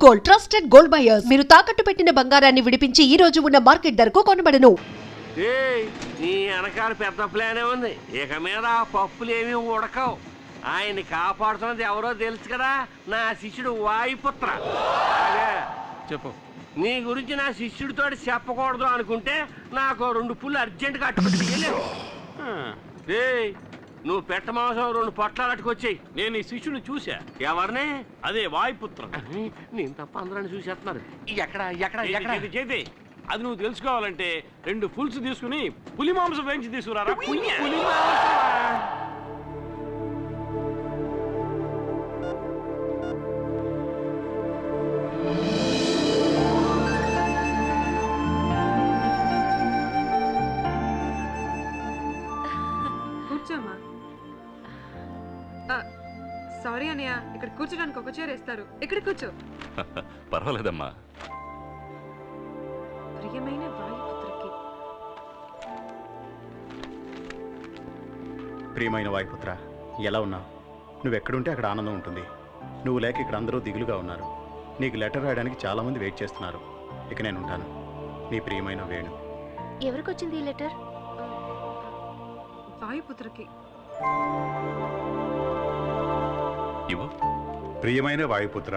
Gold, trusted gold buyers. మీరు తాకట్టు పెట్టిన బంగారాన్ని విడిపించి ఈ రోజు ఉన్న మార్కెట్ ధరకు కొనబడను. నీ వెనకాల పెద్ద ప్లానే ఉంది. ఇక మీద పప్పులేమీ ఉడకవు. ఆయన్ని కాపాడుతున్నది ఎవరో తెలుసు కదా, నా శిష్యుడు వాయుపుత్ర. చెప్పు. నీ గురించి నా శిష్యుడితో చెప్పకూడదు అనుకుంటే నాకు 2 పుల్లు అర్జెంటుగా అట్టుకుంటే నువ్వు పెట్ట మాంసం 2 పొట్లాలు అట్టుకొచ్చాయి. నేను ఈ శిష్యుని చూసా. ఎవరిని? అదే వాయుపుత్రం. నేను తప్ప అందరూ చూసేస్తున్నారు. ఎక్కడ ఎక్కడ ఎక్కడ చేతి అది నువ్వు తెలుసుకోవాలంటే 2 ఫుల్స్ తీసుకుని పులి మాంసం వేయించి తీసుకురారా. కూర్చోమ్మా. సారీ అన్నయ్య, ఇక్కడ కూర్చోడానికి ఒక చైర్ వేస్తారు. ఇక్కడ కూర్చో. పర్వాలేదమ్మా. ప్రియమైన వాయుపుత్రకి. ప్రియమైన వాయుపుత్ర, ఎలా ఉన్నావు? నువ్వెక్కడుంటే అక్కడ ఆనందం ఉంటుంది. నువ్వు లేక ఇక్కడ అందరూ దిగులుగా ఉన్నారు. నీకు లెటర్ రాయడానికి చాలామంది వెయిట్ చేస్తున్నారు. ఇక నేను ఉంటాను. నీ ప్రియమైన వేణు. ఎవరికి వచ్చింది ఈ లెటర్? వాయుపుత్రకి. ప్రియమైన వాయుపుత్ర,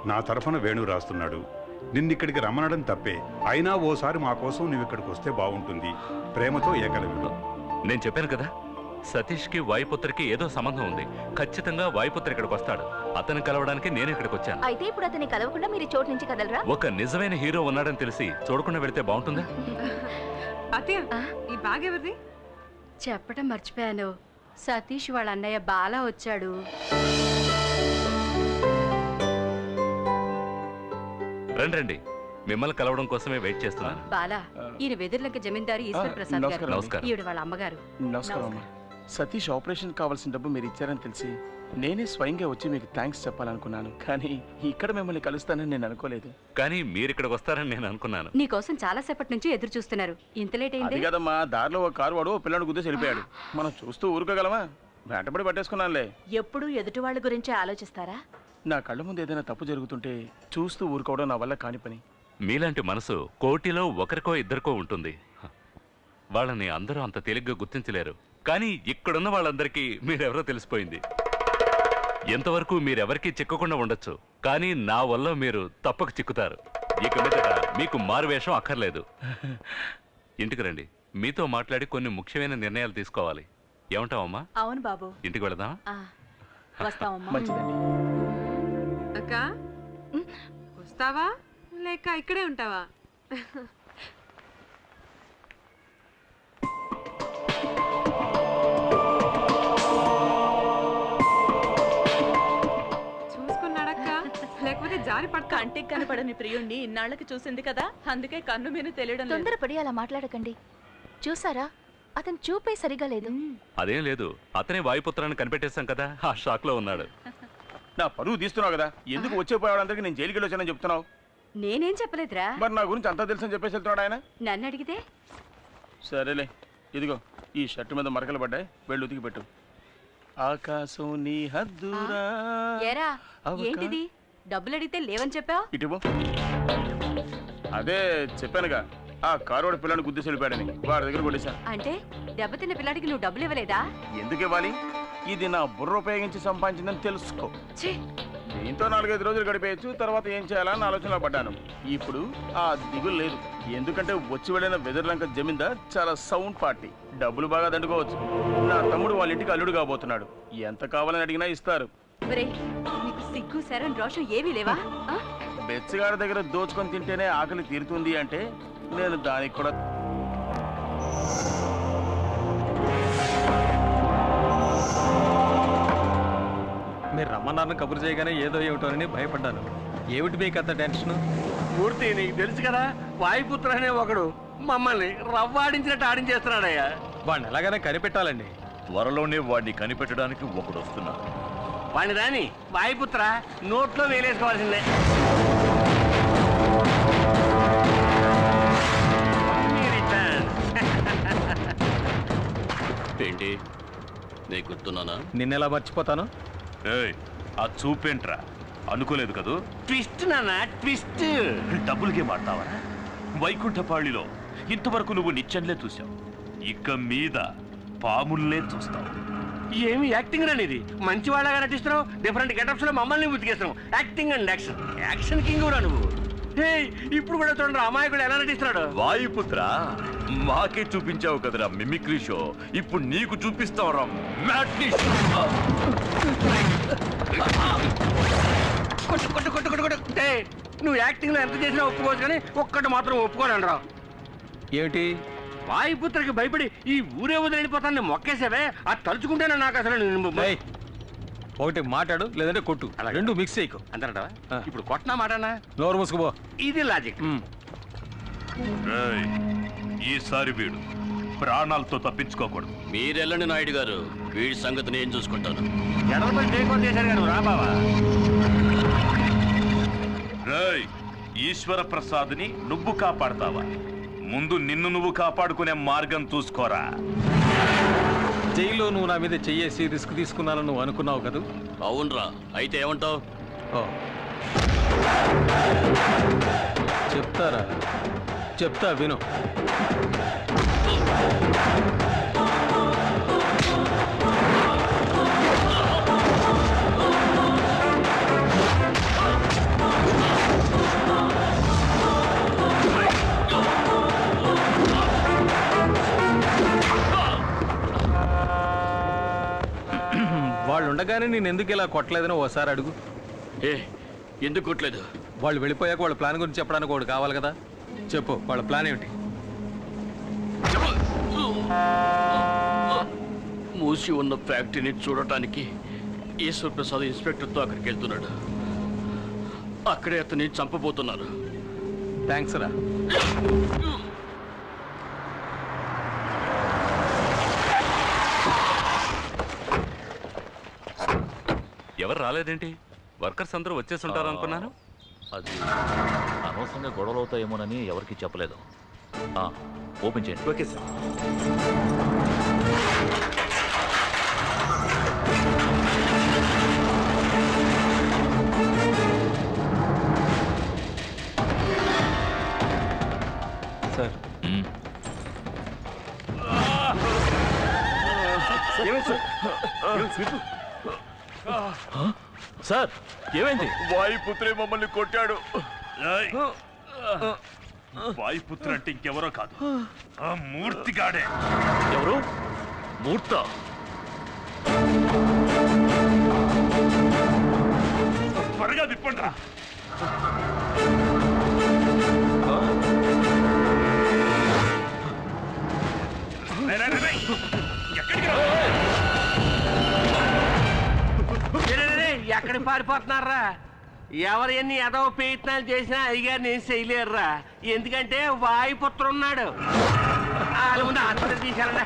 నా తరఫున వేణు రాస్తున్నాడు. నిన్నిక్కడికి రమ్మనడం తప్పే, అయినా ఓసారి మా కోసం నువ్వు ఇక్కడికి వస్తే బాగుంటుంది. ప్రేమతో ఏకలవ్యుడు. నేను చెప్పాను కదా, సతీష్కి వాయుపుత్రకి ఏదో సంబంధం ఉంది. ఖచ్చితంగా వాయుపుత్ర ఇక్కడికి వస్తాడు. అతను కలవడానికి నేను ఇక్కడికి వచ్చాను. అయితే ఇప్పుడు అతన్ని కలవకుండా మీరు చోటు నుంచి కదలరా? ఒక నిజమైన హీరో ఉన్నాడని తెలిసి చూడకుండా వెళితే బాగుంటుందా? అత్తయ్య, ఈ బ్యాగ్ ఎవరిది? చెప్పడం మర్చిపోయాను. సతీష్ వాళ్ళ అన్నయ్య బాలా వచ్చాడు. రండి, మిమ్మల్ని కలవడం కోసమే వెయిట్ చేస్తున్నాను. బాలా, ఈయన వెదుర్లంక జమీందారు ఈశ్వర్ ప్రసాద్ గారు. నమస్కారం. ఈవిడ వాళ్ళ అమ్మగారు. నమస్కారం. సతీష్ ఆపరేషన్ కావాల్సిన డబ్బు మీరు ఇచ్చారని తెలిసి నేనే స్వయంగా వచ్చి మీకు థ్యాంక్స్ చెప్పాలనుకున్నాను. కానీ ఇక్కడ మిమ్మల్ని కలుస్తానని నేను అనుకోలేదు. కానీ మీరు ఇక్కడికి వస్తారని నేను అనుకున్నాను. నీకోసం చాలా సేపటి నుంచి ఎదురు చూస్తున్నారు. ఇంత లేట్ అయింది. అది కదమ్మా, దారిలో ఒక కారు వాడు పిల్లడు గుద్దేసి వెళ్ళిపోయాడు. మనం చూస్తూ ఊరుకోగలమా? వెంటబడి పట్టేసుకున్నానులే. ఎప్పుడు ఎదుటి వాళ్ళ గురించి ఆలోచిస్తారా? నా కళ్ళ ముందు ఏదైనా తప్పు జరుగుతుంటే చూస్తూ ఊరుకోవడం నా వల్ల కాని పని. మీలాంటి మనసు కోటిలో ఒకరికో ఇద్దరికో ఉంటుంది. వాళ్ళని అందరూ అంత తేలిగ్గా గుర్తించలేరు. కానీ ఇక్కడున్న వాళ్ళందరికీ మీరెవరో తెలిసిపోయింది. ఎంతవరకు మీరెవరికీ చిక్కకుండా ఉండొచ్చు, కానీ నా వల్ల మీరు తప్పక చిక్కుతారు. ఇక మీదట మీకు మారువేషం అక్కర్లేదు. ఇంటికి రండి, మీతో మాట్లాడి కొన్ని ముఖ్యమైన నిర్ణయాలు తీసుకోవాలి. ఏమంటావమ్మా? అవును బాబు. ఇంటికి వెళదామా? వస్తావమ్మా. మంచిదండి. అక్క, వస్తావా లేక ఇక్కడే ఉంటావా? చూసుకున్నాడక్క, లేకపోతే జారి పడతా. కంటికి కనపడని ప్రియుణ్ణి ఇన్నాళ్ళకి చూసింది కదా, అందుకే కన్ను మీద తెలియడం. తొందరపడి అలా మాట్లాడకండి. చూసారా, అతను చూపే సరిగా లేదు. అదేం లేదు, అతనే వాయుపుత్రాన్ని కనిపెట్టేశాం కదా, ఆ షాక్ లో ఉన్నాడు. నా పరువు తీస్తున్నావు కదా, ఎందుకు వచ్చేపోయేవాళ్ళందరికీ నేను జైలుకి వచ్చానని చెప్తున్నావు? నేనేం చెప్పలేదురా. మరి నా గురించి అంతా తెలుసని చెప్పేసి వెళ్తున్నాడు ఆయన. నన్ను అడిగితే సరేలే, ఇదిగో ఈ షర్టు మీద మరకలు పడ్డాయి, వెళ్ళి ఉతికి పెట్టు. ఆకాశం నీ హద్దురా. ఏరా, ఏంటిది? డబ్బులు అడిగితే లేవని చెప్పావు. ఇటువో. అదే చెప్పానుగా, ఆ కారోడు పిల్లని గుద్దేసి వెళ్ళిపోయాడని వాడి దగ్గర కొట్టేశాను. అంటే దెబ్బతిన్న పిల్లాడికి నువ్వు డబ్బులు ఇవ్వలేదా? ఎందుకు ఇవ్వాలి? ఇది నా బుర్ర ఉపయోగించి సంపాదించిందని తెలుసుకో. దీంతో 4-5 రోజులు గడిపేయచ్చు, తర్వాత ఏం చేయాలని ఆలోచనలో పడ్డాను. ఇప్పుడు ఆ దిగులు లేదు, ఎందుకంటే వచ్చి వెళ్ళిన వెదర్లంక జమీందార్ చాలా సౌండ్ పార్టీ, డబ్బులు బాగా దండుకోవచ్చు. నా తమ్ముడు వాళ్ళ ఇంటికి అల్లుడు కాబోతున్నాడు, ఎంత కావాలని అడిగినా ఇస్తారు. నీకు సిగ్గు శరం రోషం ఏమీ లేవా? బెచ్చగాడి దగ్గర దోచుకొని తింటేనే ఆకలి తీరుతుంది అంటే నేను దానికి కూడా. మీరు రమ్మన్నారని కబురు చేయగానే ఏదో ఏమిటోనని భయపడ్డాను. ఏమిటి మీకు అంత టెన్షన్? మూర్తి, నీకు తెలుసు కదా, వాయుపుత్ర అనే ఒకడు మమ్మల్ని రవ్వాడించినట్టు ఆడించేస్తున్నాడయ్యా. వాడిని ఎలాగైనా కనిపెట్టాలండి. త్వరలోనే వాడిని కనిపెట్టడానికి ఒకడు వస్తున్నాడు. వాడిని దాని వాయుపుత్ర నోట్లో వేలేసుకోవాల్సిందే. ఏంటి, నీకు గుర్తున్నానా? నిన్నెలా మర్చిపోతాను? ఆ చూపేంట్రా? అనుకోలేదు కదూ. ట్విస్ట్ నాన్న, ట్విస్ట్. డబ్బులు గేమ్ ఆడతావరా? వైకుంఠపాళిలో ఇంతవరకు నువ్వు నిత్యంలే చూసావు, ఇక మీద పాముల్లే చూస్తావు. ఏమి యాక్టింగ్ రా ఇది? మంచి వాళ్ళగా నటిస్తున్నావు, డిఫరెంట్ గెటప్స్ లో మమ్మల్ని ఉతికేస్తున్నావు. Acting and action, action king రా నువ్వు. ఇప్పుడు కూడా చూడండి అమాయకుడు ఎలా నటిస్తున్నాడు. వాయుపుత్ర, మాకే చూపించావు కదరా మిమిక్రీ షో, ఇప్పుడు నీకు చూపిస్తావురా మ్యాట్నీ షో. కొట్టు కొట్టు కొట్టు కొట్టు కొట్టు. నువ్వు యాక్టింగ్ లో ఎంత చేసినా ఒప్పుకోవచ్చు, కానీ ఒక్కటి మాత్రం ఒప్పుకోను రా. ఏమిటి? వాయుపుత్రకి భయపడి ఈ ఊరే వదిలిపోతాను మొక్కేసావే, అది తలుచుకుంటేనే నాకు అసలు. ఒకటి మాట్లాడు, లేదంటే కొట్టు, రెండు మిక్స్ చేయకు. అంతేనట. ఇప్పుడు కొట్టనా మాటనా? నోరు మూసుకుపో. ఇది లాజిక్. ఈసారి వీడు ప్రాణాలతో తప్పించుకోకూడదు. మీరెళ్ళండి నాయుడు గారు, వీడి సంగతి నేను చూసుకుంటాను. ఎడలపై టేక్ చేశారు కదా రా బావా. రేయ్, ఈశ్వర ప్రసాద్ని నువ్వు కాపాడతావా? ముందు నిన్ను నువ్వు కాపాడుకునే మార్గం చూసుకోరా. జైల్లో నువ్వు నా మీద చెయ్యేసి రిస్క్ తీసుకున్నాను నువ్వు అనుకున్నావు కదా? అవునరా, అయితే ఏమంటావు? చెప్తారా? చెప్తా, విను. వాళ్ళు ఉండగానే నేను ఎందుకు ఇలా కొట్టలేదని ఓసారి అడుగు. ఎందుకు కొట్టలేదు? వాళ్ళు వెళ్ళిపోయాక వాళ్ళ ప్లాన్ గురించి చెప్పడానికి ఒకటి కావాలి కదా. చెప్పు, వాళ్ళ ప్లాన్ ఏమిటి? మూసి ఉన్న ఫ్యాక్టరీని చూడటానికి ఈశ్వర్ ప్రసాద్ ఇన్స్పెక్టర్తో అక్కడికి వెళ్తున్నాడు. అక్కడే అతన్ని చంపబోతున్నారు. థ్యాంక్స్ రా. ఎవరు రాలేదేంటి? వర్కర్స్ అందరూ వచ్చేసి ఉంటారు అనుకున్నాను. అది అనవసరంగా గొడవలు అవుతాయేమోనని ఎవరికి చెప్పలేదు. ఓపెన్ చేయండి. Okay sir. సార్, సార్ ఏమైంది? వాయుపుత్రే మమ్మల్ని కొట్టాడు. వాయుపుత్ర అంటే ఇంకెవరో కాదు, ఆ మూర్తిగాడే. ఎవరు? మూర్త? త్వరగా విప్పండి రా. ఎక్కడికి పారిపోతున్నారా? ఎవరు ఎన్ని ఎదవ ప్రయత్నాలు చేసినా అయ్యగారు నేను చేయలేరురా. ఎందుకంటే వాయుపుత్ర ఉన్నాడు. వాళ్ళ ముందు ఆత్మహత్య తీశారండి.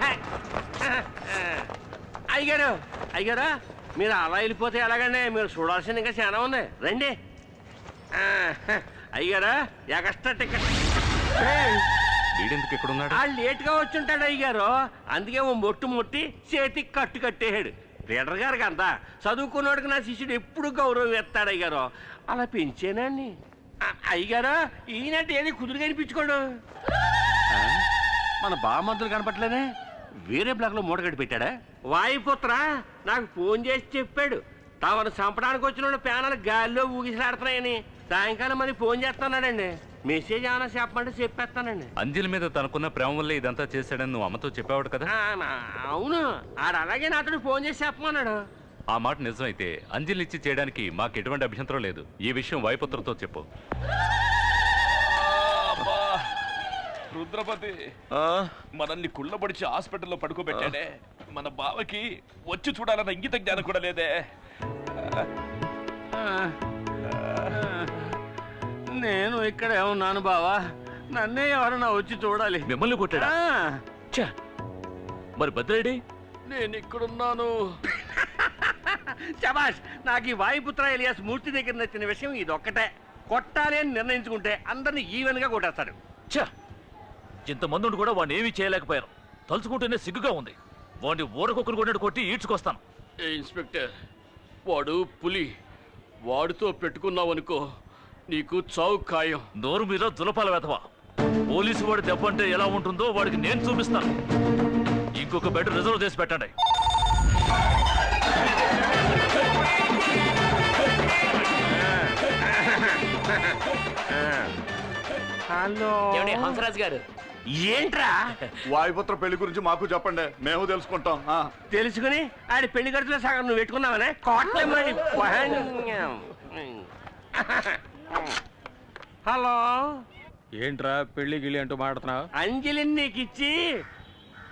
అయ్యగారు, అయ్యగారు మీరు అలా వెళ్ళిపోతే ఎలాగండి? మీరు చూడాల్సింది ఇంకా చాలా ఉంది, రండి. అయ్యగారు ఎక్స్ట్రా టికెట్. వీడెందుకు ఇక్కడ ఉన్నాడు? వాళ్ళు లేట్గా వచ్చి ఉంటాడు అయ్యగారు, అందుకే ఓ మొట్టు మొట్టి చేతికి కట్టు కట్టేశాడు. లీడర్ గారికి అంతా చదువుకున్నాడుకి నా శిష్యుడు ఎప్పుడు గౌరవం ఎత్తాడు అయ్యారు. అలా పెంచానండి. అయ్యగారు ఈయనంటే ఏది కుదురు కనిపించుకోడు. మన బామంతులు కనపట్లేదే, వేరే బ్లాక్లో మూట కట్టి పెట్టాడా? వాయుపుత్ర నాకు ఫోన్ చేసి చెప్పాడు, తమను చంపడానికి వచ్చిన ప్యానాలు గాలిలో ఊగిసలాడుతున్నాయని. సాయంకాలం మరి ఫోన్ చేస్తున్నాడండి. మెసేజ్ ఏమైనా చెప్పమంటే చెప్పేస్తానండి. అంజలి మీద తనకున్న ప్రేమ వల్లే ఇదంతా చేశాడని నువ్వు అమ్మతో చెప్పావు కదా? అవును, ఆడు అలాగే నాతో ఫోన్ చేసి చెప్పమన్నాడు. ఆ మాట నిజమైతే అంజలి ఇచ్చి చేయడానికి మాకు ఎటువంటి అభ్యంతరం లేదు. ఈ విషయం వాయుపుత్రతో చెప్పు. రుద్రపతి మనల్ని కుళ్ళబడిచి హాస్పిటల్లో పడుకోబెట్టాడే, మన బావకి వచ్చి చూడాలన్న ఇంగిత జ్ఞానం కూడా లేదే. నేను ఇక్కడే ఉన్నాను బావా, నన్నే ఎవరన్నా వచ్చి చూడాలి. మిమ్మల్ని కొట్టాడా? మరి భద్రేడి? నేను ఇక్కడున్నాను. శబాష్, నాకు ఈ వాయుపుత్ర ఎలియాస్ మూర్తి దగ్గర నచ్చిన విషయం ఇదొక్కటే. కొట్టాలి అని నిర్ణయించుకుంటే అందరినీ ఈవెన్ గా కొట్టేస్తాడు. ఇంతమంది ఉండి కూడా వాడిని ఏమీ చేయలేకపోయారు. తలుచుకుంటేనే సిగ్గుగా ఉంది. వాడిని ఊరకొక్కరు కొట్టినట్టు కొట్టి ఈడ్చుకొస్తాను. ఇన్స్పెక్టర్, వాడు పులి. వాడితో పెట్టుకున్నావనుకో నీకు చావు ఖాయం. నోరు మీద జులపాల వెతవా. పోలీసు వాడి దెబ్బ అంటే ఎలా ఉంటుందో వాడికి నేను చూపిస్తాను. ఇంకొక బెడ్ రిజర్వ్ చేసి పెట్టండి. హలో హంసరాజ్ గారు, ఏంట్రా వాయుపుత్ర పెళ్లి గురించి మాకు చెప్పండి, మేము తెలుసుకుంటాం. తెలుసుకుని ఆడి పెళ్లి ఖర్చులో సగం నువ్వు పెట్టుకున్నావనే కోట్లమ్మడి. హలో ఏంట్రా పెళ్లి గిళ్ళి అంటూ మాట్లాడుతున్నావు? అంజలిని నీకు ఇచ్చి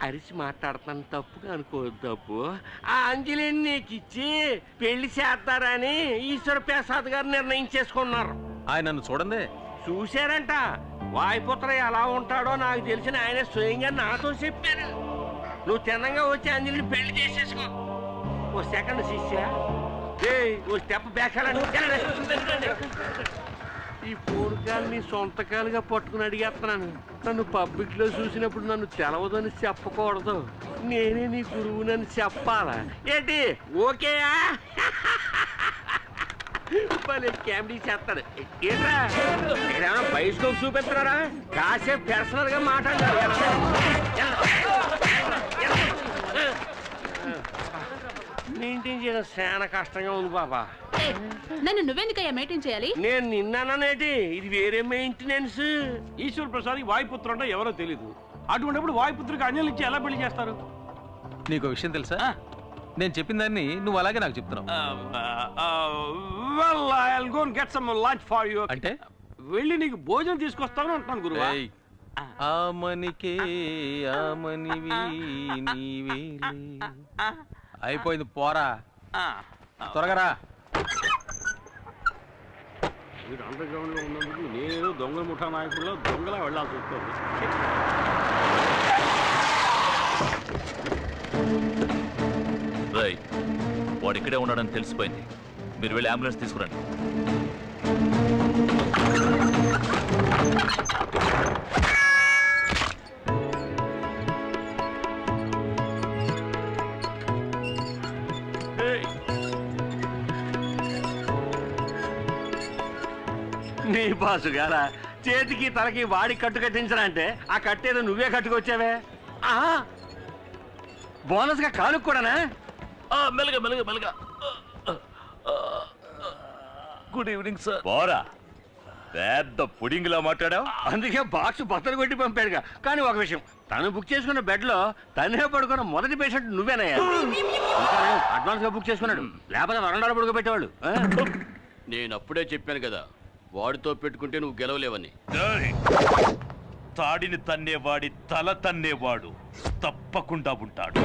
అరిచి మాట్లాడుతాను, తప్పుగా అనుకోవద్దు. తప్పు. ఆ అంజలిని నీకు ఇచ్చి పెళ్లి చేస్తారని ఈశ్వర ప్రసాద్ గారు నిర్ణయించేసుకున్నారు. ఆయన నన్ను చూడండి. చూశారంట. వాయుపుత్ర ఎలా ఉంటాడో నాకు తెలిసిన ఆయన స్వయంగా నాతో చెప్పారు. నువ్వు తిన్నంగా వచ్చి అంజలిని పెళ్లి చేసేసుకో. ఓ సెకండ్ శిష్య, ఓ స్టెప్ బ్యాక్. ఈ పూర్గాల్ని సొంతకాలుగా పట్టుకుని అడిగేస్తున్నాను. నన్ను పబ్లిక్ లో చూసినప్పుడు నన్ను తెలవదని చెప్పకూడదు, నేనే నీ గురువునని చెప్పాలా ఏంటి? ఓకేయా? కామెడీ చేస్తాడు. ఏంట్రా ఇక్కడ ఏమైనా బయోస్కోప్ చూపిస్తున్నారా? కాసేపు పర్సనల్ గా మాట్లాడారు. మెయింటైన్ చేయడం చాలా కష్టంగా ఉంది బాబా. నన్ను నువ్వెందుకయ్యా మెయింటైన్ చేయాలి? నేను నిన్నానేటి, ఇది వేరే మెయింటెనెన్స్. ఈశ్వర ప్రసాద్ వాయుపుత్రుడు అంటే ఎవరో తెలీదు. అటువంటిప్పుడు వాయుపుత్రుడికి అంజలి ఇచ్చి ఎలా పెళ్లి చేస్తారు? నీకు విషయం తెలుసా? నేను చెప్పిన దాన్ని నువ్వు అలాగే నాకు చెప్తున్నావు. అంటే వెళ్ళి నీకు భోజనం తీసుకొస్తాను అంటున్నాను గురువా. ఆమనికే ఆమనివి నీవేలే. అయిపోయింది, పోరా త్వరగా రా. వీడు అండర్ గ్రౌండ్ లో ఉన్నందుకు నేను దొంగల ముఠా నాయకుల్లో దొంగలా వెళ్ళాల్సి వస్తుంది. రై, వాడు ఇక్కడే ఉన్నాడని తెలిసిపోయింది. మీరు వెళ్ళి అంబులెన్స్ తీసుకురండి. నీ బాసు గారా చేతికి తలకి వాడికి కట్టు కట్టించరా అంటే ఆ కట్టేదో నువ్వే కట్టుకొచ్చావే. బోనస్ గా కాలు కూడానా? మెల్లగా మెల్లగా మెల్లగా. Good evening sir. పోరా, పెద్ద పుడింగ్ లా మాట్లాడావు. అందుకే బాక్స్ బత్తలు కొట్టి పంపాడుగా. కానీ ఒక విషయం, తను బుక్ చేసుకున్న బెడ్ లో తనే పడుకున్న మొదటి పేషెంట్ నువ్వేనయ్యా. అడ్వాన్స్ గా బుక్ చేసుకున్నాడు, లేకపోతే వరండాలో పడుకోబెట్టేవాళ్ళు. నేను అప్పుడే చెప్పాను కదా, వాడితో పెట్టుకుంటే నువ్వు గెలవలేవని. తాడిని తన్నేవాడి తల తన్నేవాడు తప్పకుండా ఉంటాడు.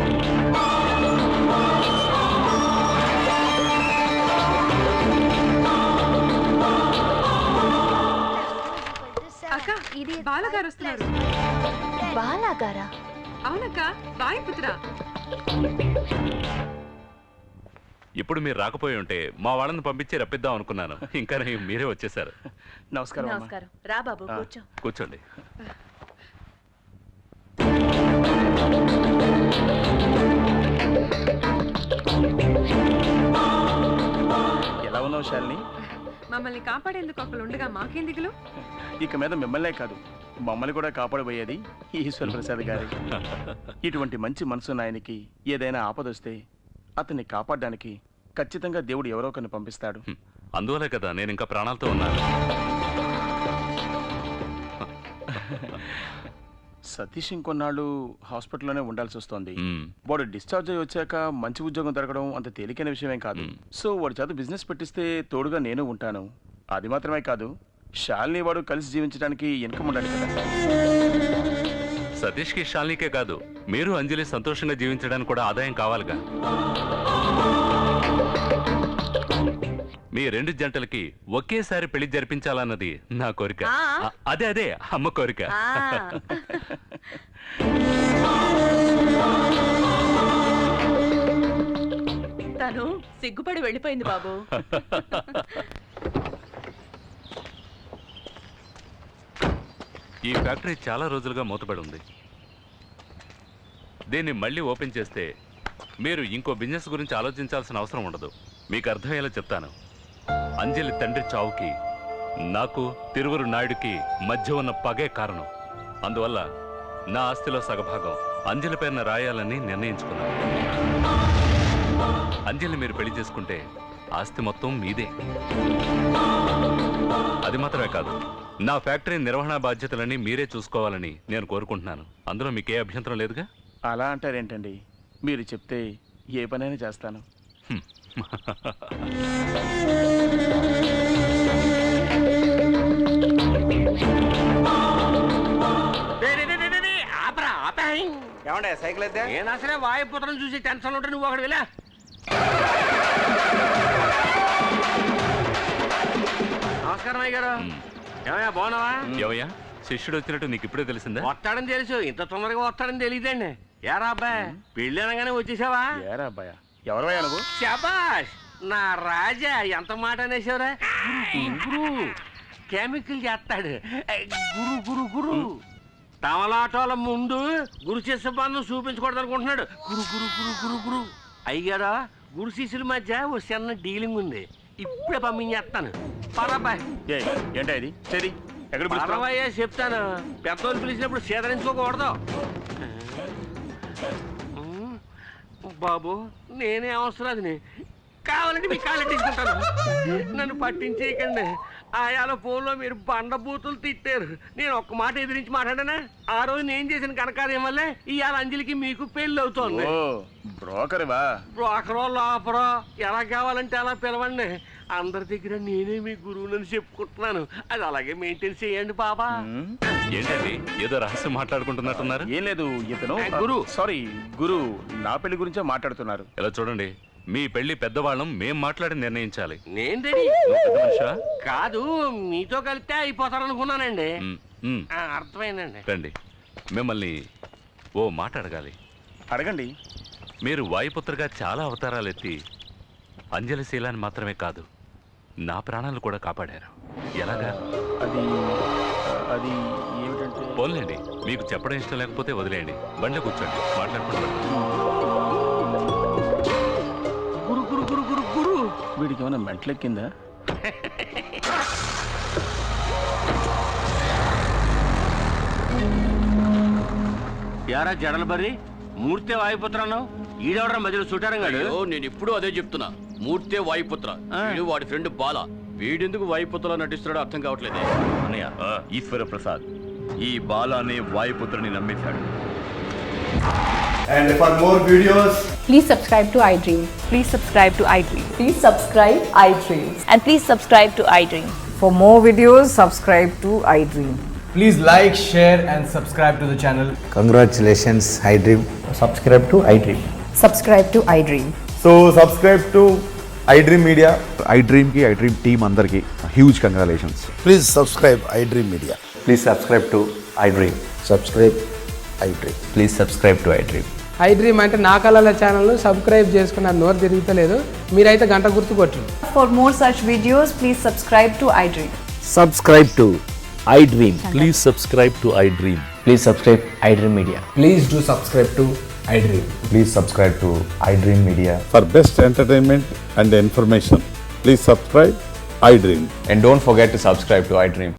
అక్క, ఇది బాలగారు వస్తున్నారు. బాలాగారా? అవునక్క, వాయుపుత్ర. ఇప్పుడు మీరు రాకపోయి ఉంటే మా వాళ్ళని పంపించి రప్పిద్దాం అనుకున్నాను. ఇంకా మీరే వచ్చేసారు. నమస్కారం. నమస్కారం. రా బాబు, కూర్చో. కూర్చోండి. ఎలా ఉన్నావు శాలిని? మమ్మల్ని కాపాడేందుకు ఒకళ్ళు ఉండగా మాకేం దిగులు? ఇక మీద మిమ్మల్నే కాదు, మమ్మల్ని కూడా కాపాడబోయేది ఈశ్వర ప్రసాద్ గారు. ఇటువంటి మంచి మనసున్న ఆయనకి ఏదైనా ఆపదొస్తే అతన్ని కాపాడడానికి ఖచ్చితంగా దేవుడు ఎవరో ఒకరిని పంపిస్తాడు. అందువలే కదా నేను ఇంకా ప్రాణాలతో ఉన్నాను. సతీష్ ఇంకొన్నాళ్ళు హాస్పిటల్లోనే ఉండాల్సి వస్తుంది. వాడు డిశ్చార్జ్ అయ్యి వచ్చాక మంచి ఉద్యోగం దొరకడం అంత తేలికైన విషయమేం కాదు. సో వాడి చేత బిజినెస్ పెట్టిస్తే తోడుగా నేను ఉంటాను. అది మాత్రమే కాదు, శాలిని వాడు కలిసి జీవించడానికి ఇన్కమ్ ఉండాలి కదా. సతీష్ కి శాలినికే కాదు, మీరు అంజలి సంతోషంగా జీవించడానికి కూడా ఆదాయం కావాలిగా. మీ రెండు జంటలకి ఒకేసారి పెళ్లి జరిపించాలన్నది నా కోరిక. అదే అదే అమ్మ కోరిక. తను సిగ్గుపడి వెళ్ళిపోయింది బాబు. ఈ ఫ్యాక్టరీ చాలా రోజులుగా మూతపడి ఉంది. దీన్ని మళ్ళీ ఓపెన్ చేస్తే మీరు ఇంకో బిజినెస్ గురించి ఆలోచించాల్సిన అవసరం ఉండదు. మీకు అర్థమయ్యేలా చెప్తాను. అంజలి తండ్రి చావుకి నాకు తిరువురు నాయుడికి మధ్య ఉన్న పగే కారణం. అందువల్ల నా ఆస్తిలో సగభాగం అంజలి పేరున రాయాలని నిర్ణయించుకున్నాను. అంజలి మీరు పెళ్లి చేసుకుంటే ఆస్తి మొత్తం మీదే. అది మాత్రమే కాదు, నా ఫ్యాక్టరీ నిర్వహణ బాధ్యతలన్నీ మీరే చూసుకోవాలని నేను కోరుకుంటున్నాను. అందులో మీకే అభ్యంతరం లేదుగా? అలా అంటారేంటండి? మీరు చెప్తే ఏ పనైనా చేస్తాను. ఏమండే సైకిల్ అయితే నేను అసలే వాయుపుత్రం చూసి టెన్షన్ ఉంటే నువ్వు ఒకటి వెళ్ళా. నమస్కారం అయ్య గారు. ఏమయ్యా బాగున్నావా? ఏమయ్యా శిష్యుడు వచ్చినట్టు నీకు ఇప్పుడే తెలిసిందా? వస్తాడని తెలుసు, ఇంత తొందరగా వస్తాడని తెలియదండి. ఏరా అబ్బాయి పెళ్ళి అనగానే వచ్చేసావా? ఏరా అబ్బాయా, ఎవరయ్యా నువ్వు? శబాష్ నా రాజా, ఎంత మాట అనేసావురా. గురు కెమికల్ చేస్తాడు. గురు గురు గురు తమలాటోల ముందు గురు శిష్య బంధం చూపించకూడదు అనుకుంటున్నాడు. గురు గురు గురు గురు గురు అయ్యారా, గురు శిష్యుల మధ్య ఓ చిన్న డీలింగ్ ఉంది, ఇప్పుడే పంపించేస్తాను. పరబాయ్ ఏంటా ఇది? సరే ఎక్కడ పరవయ్యా చెప్తాను. పెద్దోళ్ళు పిలిచినప్పుడు సేదరించుకోకూడదు. బాబు నేనే అవసరాన్ని కావాలంటే మీ కాళ్ళు తీసుకుంటాను. నన్ను పట్టించేయకండి. ఆయాల ఫోన్లో మీరు బండబూతులు తిట్టారు. నేను ఒక్క మాట ఎదిరించి మాట్లాడానా? ఆ రోజు నేను చేసిన కనకార్యం వల్లే ఇవాళ అంజలికి మీకు పెళ్లి అవుతోంది. బ్రోకర్వా? బ్రోకరో లోపరో ఎలా కావాలంటే అలా పిలవండి. అందరి దగ్గర నేనే మీ గురువునని చెప్పుకుంటున్నాను. అది అలాగే మెయింటైన్ చేయండి బాబా. ఏంటండి ఏదో రహస్యం మాట్లాడుకుంటున్నట్టున్నారు? ఏం లేదు, ఇతను గురు నా పెళ్లి గురించే మాట్లాడుతున్నారు. ఇలా చూడండి, మీ పెళ్లి పెద్దవాళ్ళం మేం మాట్లాడి నిర్ణయించాలి. నేను రెడీ. కాదు మీతో కలిపితే అయిపోతారనుకున్నానండి. అర్థమైందండి. రండి, మిమ్మల్ని ఓ మాట అడగాలి. అడగండి. మీరు వాయుపుత్రగా చాలా అవతారాలు ఎత్తి అంజలి శీలాన్ని మాత్రమే కాదు నా ప్రాణాలు కూడా కాపాడారు. ఎలాగా? అది ఏమిటంటే, పోన్లేండి, మీకు చెప్పడం ఇష్టం లేకపోతే వదిలేయండి. బండి కూర్చోండి, మాట్లాడుకుంటాం. గురు గురు గురు గురు గురు వీడికి ఏమైనా మెంట్లెక్కిందా? యారా జడల బర్రి, మూర్తే వాయుపుత్ర అన్నావు. ఈడెవడరా మధ్యలో సుటారంగాడు? నేను ఇప్పుడు అదే చెప్తున్నా. మూర్తే వాయుపుత్ర, వీడు వాడి ఫ్రెండ్ బాల. వీడెందుకు వాయుపుత్రలో నటిస్తున్నాడో అర్థం కావట్లేదే. అన్నయ్య, ఈశ్వర ప్రసాద్ ఈ బాల అనే వాయుపుత్రని నమ్మేశాడు. And for more videos, please subscribe to iDream. Please subscribe to iDream. Please subscribe iDream. And please subscribe to iDream. For more videos, subscribe to iDream. please like, share and subscribe to the channel. Congratulations, iDream. Subscribe to iDream. Subscribe to iDream. So subscribe to iDream Media. iDream ki iDream team andarki huge congratulations. Please subscribe iDream Media. Please subscribe to iDream. Subscribe iDream. Please subscribe to iDream. iDream అంటే నా కళల channel subscribe చేసుకున్న నోరు తిరుగుతలేదు. మీరైతే గంట గుర్తు కొట్టండి. For more such videos, please subscribe to iDream. Subscribe to iDream. Please subscribe to iDream. Please subscribe iDream Media. Please do subscribe to iDream. Please subscribe to iDream Media. For best entertainment and information, please subscribe iDream. And don't forget to subscribe to iDream.